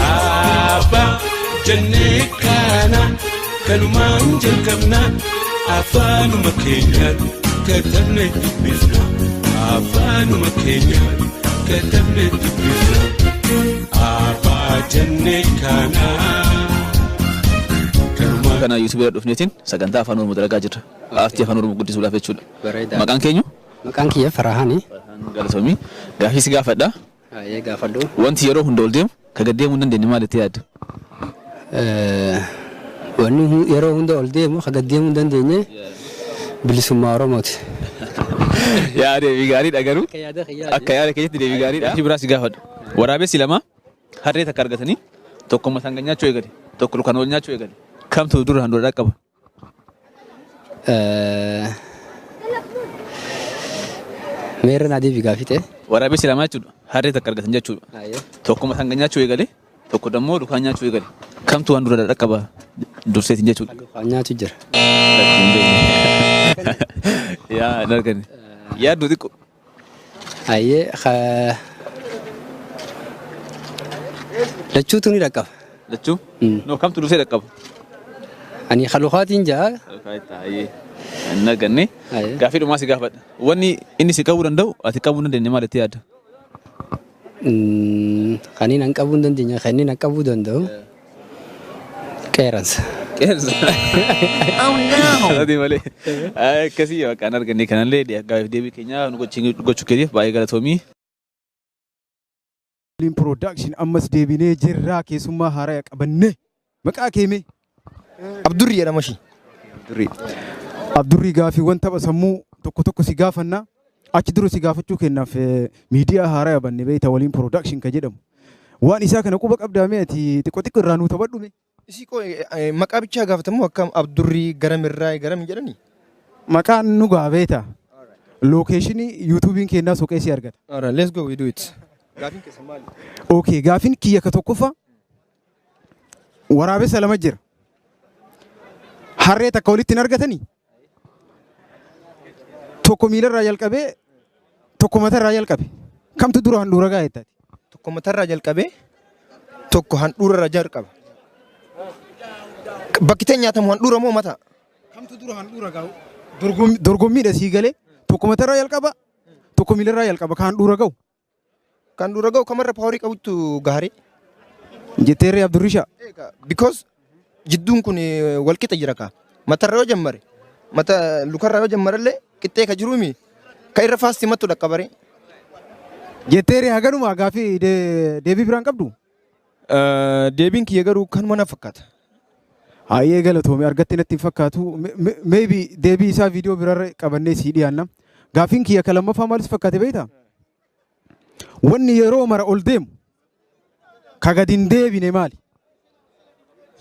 Aba jennekana kanuman jalqabna afaanuma keenyaan katabne dubbifna afaanuma keenyaan katabne dubbifna aba jennekana kana YouTube dhufneetiin sagantaa afaan Oromoo dalagaa jirra. Aartii afaan Oromoo guddisuudhaaf jechuudha. Maqaan keenyu? Maqaan kiyya Farahaani. Galatoomii. Gaafii si gaafadha. Ayyee gaafadhu. Wanti yeroo hunda ol deemu ka gad deemuu hin dandeenye maal itti yaaddu? Wanni yeroo hunda ol deemu ka gad deemuu hin dandeenye bilisummaa Oromooti. Yaa deebii gaariidha garuu akka yaada keessatti deebii gaariidha. Biraa si gaafadhu. Waraabessi lama harree takka argatanii tokko mataan nyaachuu eegale tokko lukaan ol nyaachuu eegale. Kamtu dura handura dhaqqaba? Meerra naa deebii gaafii ta'e. Waraabessi lama jechuudha. Harree takka argatan jechuudha. Tokko mataan nyaachuu eegale tokko dammoo lukaan nyaachuu eegale. Kamtu handura dhaqqaba durseetiin jechuudha. Lukaan nyaachuu jira. Yaa nargani. Yaaddu xiqqoo. Ayyee lachuutu ni dhaqqaba. Lachuu? No kamtu dursee dhaqqaba? Ani khalukaatiin jaa. Naganne gaafii dhumaa si gaafadha. Wanni inni si qabuu danda'u ati qabuu dandeenye maal itti yaadda? Kaniin an qabuu dandeenya kaniin an qabuu danda'u qeeransa. Qeeransa? Oh no! Ati malee akkasii waaqaan arganne kanallee gaafii deebii keenyaa nu gochuu keetiif baay'ee galatoomii. Waliin prodaction ammas deebinee jirraa keessummaa haaraa qabannee maqaa keemee Abdurri jedhama shi. Abdurri gaafiiwwan tapha sammuu tokko si gaafannaa achi dura si gaafachuu kennaaf miidiyaa haaraa yabanne beeyta waliin prodaction ka jedhamu waan isaa kana quba qabdaamee ati xiqqoo irraa nuu taphadhume. Isii koo maqaa bichaa gaafatamu akkam Abdurri garamirraa garam jedhani? Maqaan nu gaabeeta. Lokeeshinii YouTubein kennaa soqee si argata. Alright, let's go, we do it. Gaafiin keessa maali? Okay, gaafiin kiyya ka tokkoffaa waraabessa lama jira. Harree takka walitti hin argatanii? Tokko miilarraa jalqabee tokko matarraa jalqabe. Kamtu dura handhuura gaa jettaati? Tokko matarraa jalqabee tokko handhuurarraa jalqaba. Bakki ta'e nyaatamu handhuura moo mataa? Kamtu dura handhuura gaa'u? Dorgommiidha sii galee tokko matarraa jalqaba tokko miilarraa jalqaba ka handhuura ga'u. Kan dura ga'u kamarra paaworii qabutu gaarii. Jetteerree Abdurrishaa? Because jidduun kun walqixa jira kaa. Matarra yoo jammare mata lukarra yoo jammarellee qixxee ka jiruumi ka irra faasti mattu dhaqqabare. Jetteerree haganuma gaafii deebii biraan qabdu? Deebiin kiyya garuu kanuma na fakkaata. Hayyee galatoomee argatte natti hin fakkaatu. Maybe deebii isaa viidiyoo birarra qabannee sii dhiyaanna. Gaafiin kiyya ka lammaffaa maalis fakkaate beektaa? Wanni yeroo mara ol deemu ka gad hin deebine maali?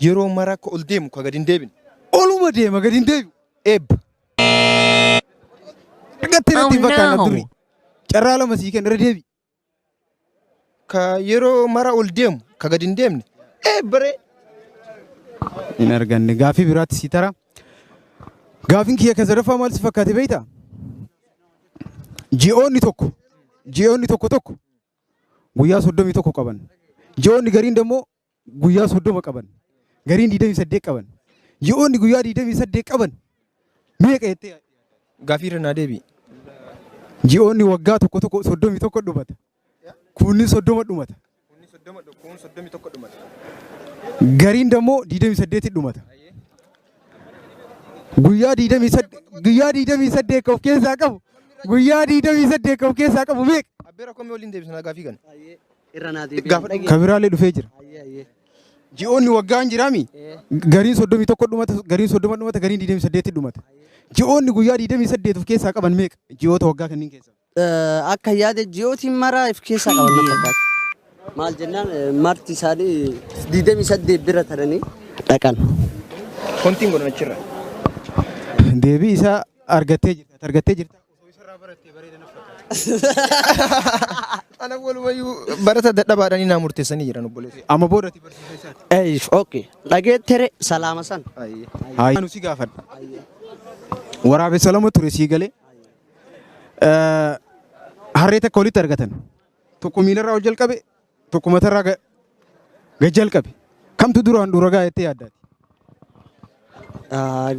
Yeroo mara ka ol deemu ka gad hin deebine. Oluma deema gad hin deebi'u. Eebba. Argatte natti hin fakkaanna Abdurri. Carraa lama sii kenna irra deebi. Ka yeroo mara ol deemu ka gad hin deemne. Eebbare. Hin arganne gaafii biraatti sii tara. Gaafiin kiyya ka sadaffaa maalis fakkaate beektaa? Ji'oonni tokko guyyaa 31 qaban. Ji'oonni gariin dammoo guyyaa 30 qaban. Gariin 28 qaban. Ji'oonni guyyaa 28 qaban. Meeqa jettee? Gaafii irra naa deebi. Ji'oonni waggaa tokko 31 dhumata. Kunni 30 dhumata. Kun 31 dhumata. Gariin dammoo 28 dhumata. Guyyaa 28 of keessaa qabu. Guyyaa 28 of keessaa qabu meeqa? Abbeera komii waliin deebisna gaafii kana. Irra naa deebii. Kabiraalee dhufee jira. Ji'oonni waggaan jiraami. Gariin 31 dhumata, gariin 30 dhumata, gariin 28 dhumata. Ji'oonni guyyaa 28 of keessaa qaban meeqa? Ji'oota waggaa kanneen keessaa. Akka yaade ji'ootiin maraa of keessaa qaban na fakkaata. Maal jennaan marti isaanii 28 bira taranii dhaqan. Kontiin godhan achirra. Deebii isaa argattee jirta. Ana walumayyuu barata dadhabaadhanii naa murteessanii jiran obboleessi. Amma boodatti barsiisaa isaati. Okay. Dhageettere salaama san. Haa nu si gaafadha. Waraabessa lama ture sii galee. Harree takka walitti argatan. Tokko miilarraa ol jalqabe, tokko matarraa Gajjal qabi. Kamtu duraan dura gaa'ettee yaaddaati?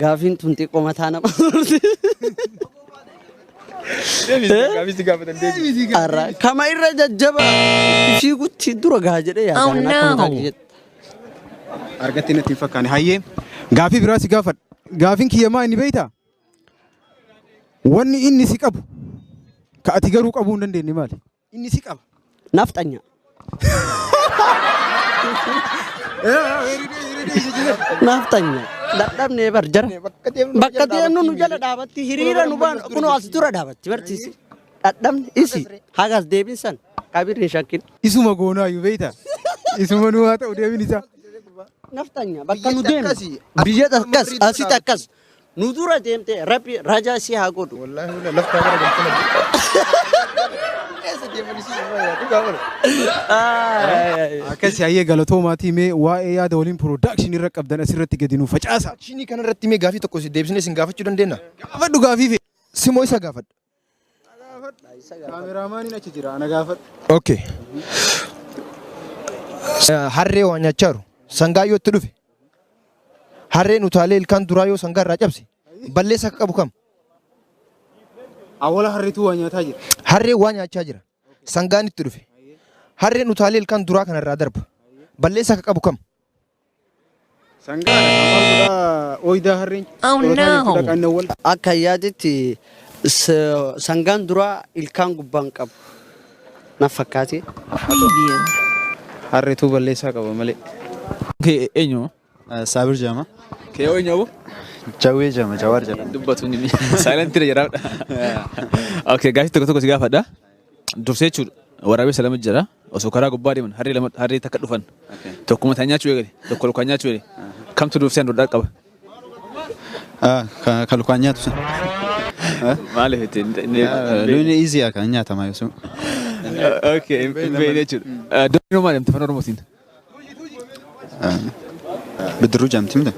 Gaafiin tun xiqqoo mataa nama turte. Kama irra jajjaba ishii gutti dura gaa jedhee yaadaan. Argatti natti hin fakkaane. Hayyee gaafii biraa si gaafadha. Gaafiin kiyyamaa inni beektaa? Wanni inni si qabu ka ati garuu qabuu hin dandeenye maali? Inni si qaba. Nafxanya. Naftanya. Dadhabnee barjara. Bakka deemnu nu jala dhaabatti hiriira nu baan kunoo as dura dhaabatti barsiisi. Dadhabne isi hagas deebisan kabirri shakkin. Isuma goonaa iyyuu beektaa? Isuma nu haa ta'u deebiin isaa. Naftanya bakka nu deemnu biyya akkas asitti akkas nu dura deemte rabbi rajaa si haa godhu. Wallaahi laftaa gara galchana. Akkasii hayyee galatoomaati mee waa'ee yaada waliin production irra qabdan asirratti gadi nu facaasa. Shinii kanarratti mee gaafii tokko si deebisnee isin gaafachuu dandeenya? Gaafadhu gaafii fi Simoo isa gaafadhu. kaameraamaaniin achi jira ana gaafadhu. Okay. Harree waa nyaachaa jiru. Sangaa yoo itti dhufe. Harreen utaalee ilkaan duraa yoo sangaa irraa cabse. Balleessa akka qabu kam? Awwala harreetu waa nyaataa jira. Harreen waa nyaachaa jira. Sangaan itti dhufe. Harreen utaalee ilkaan duraa kanarraa darba. Balleessa akka qabu kam? Sangaan amma oydaa harreen. Akka yaadetti sangaan duraa ilkaan gubbaan qabu. Na fakkaate. Harreetu balleessaa qaba malee. Eenyu? Sabir jama. Kee eenyu? Jawwee jama, jawar jama. Dubbatu ni silent jira. Okay, gaafii tokko si gaafadha. Dursee jechuudha. Waraabee salama jira. Osoo karaa gubbaa deeman harree takka dhufan. Tokkuma taa nyaachuu eegale. Tokko lukaan nyaachuu eegale. Kamtu dursee handoo qaba? Ka lukaan nyaatu san. Maaliif itti? Loon easy akka nyaatama yoo. Okay, beekne jechuudha. Doonii maal deemte afaan Oromootiin? Bidiruu jamti miti.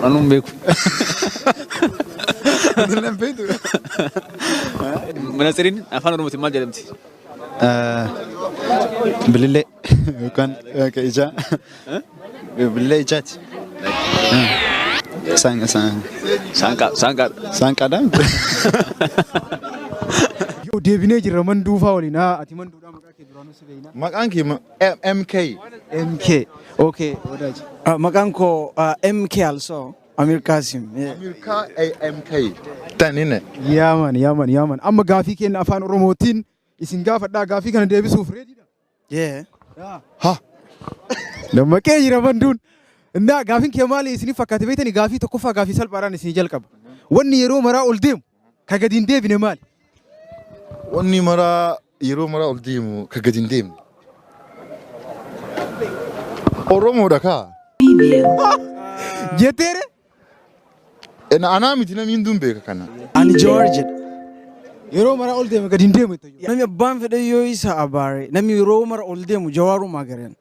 Anuun beeku. Manasiriin afaan Oromootiin maal jedhamti? Bilillee yookaan ijaa. Bilillee ijaati. Saanqaadhaa miti. Yoo deebinee jirra manduufaa waliin ati manduudhaa maqaa kee duraanuu si beekna. Maqaan kee MK. MK. Okay, wadaaji. Maqaan koo MK also. Amir Kasim. Amirkaa MK. Tanine. Yaaman. Amma gaafii kenna afaan Oromootiin isin gaafadhaa gaafii kana deebisuuf reediidha. Yeah. Ha. Dammaqee jira manduun. Innaa gaafiin kee maali isinii fakkaate beektanii gaafii tokkoffaa gaafii salphaadhaan isinii jalqaba. Wanni yeroo maraa ol deemu ka gadi hin deebine maali? Wanni maraa yeroo maraa ol deemu ka gadi hin deemne. Oromoodha kaa. Jetteere? Anaa miti namni hinduun beeka kana. Ani George. Yeroo maraa ol deeme gadi hin deemu. Namni abbaan fedhe yoo isa abaare namni yeroo mara ol deemu jawaarumaa gareen.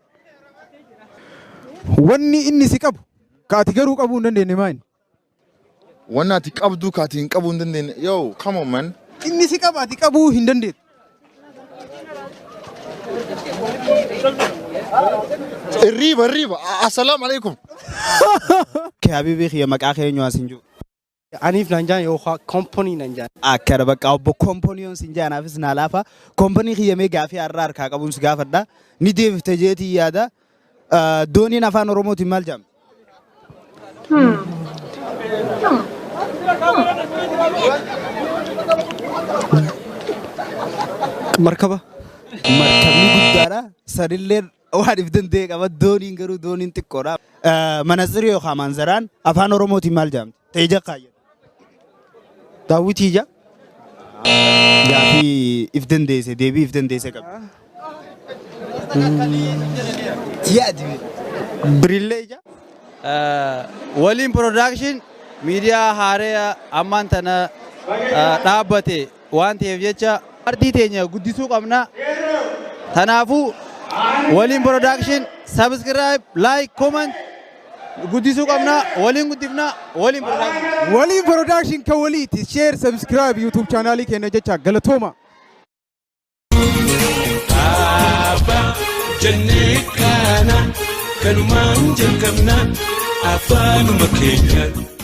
Wanni inni si qabu ka ati garuu qabuu hin dandeenye maali? Wanni ati qabdu ka ati hin qabuu hin dandeenye. Yo, come on man. Inni si qaba ati qabuu hin dandeettu. Riba. Assalamu alaikum. Kee habibii kiyya maqaa kee eenyu asin jiru? Aniif nan jaan yoo company nan jaan. Akkana bakka obbo komponiyoon sin jaanaafis naa laafa. Komponii kiyya mee gaafii harkaa qabuun si gaafadha. Ni deebifte jeetii yaada. Dooniin afaan Oromootiin maal jedhamti? Markaba. Markabni guddaadha. Sanillee waan if danda'e qaba. Dooniin garuu dooniin xiqqoodha. Manasirii yookaan manzaraan afaan Oromootiin maal jedhamti? Teeja kaayya. Daawwitii ija. Gaafii if dandeesse deebii if dandeesse qaba. Birillee ija. Waliin production miidiyaa haaraa ammaan tana dhaabbate waan ta'eef jecha artii teenya guddisuu qabna. Kanaafuu Waliin production subscribe, like, comment guddisuu qabna. Waliin guddifna. Waliin production. Waliin production ka waliiti share subscribe YouTube channel keenya jecha galatooma. Jannee kana kanumaan jalqabna afaanuma keenyaan.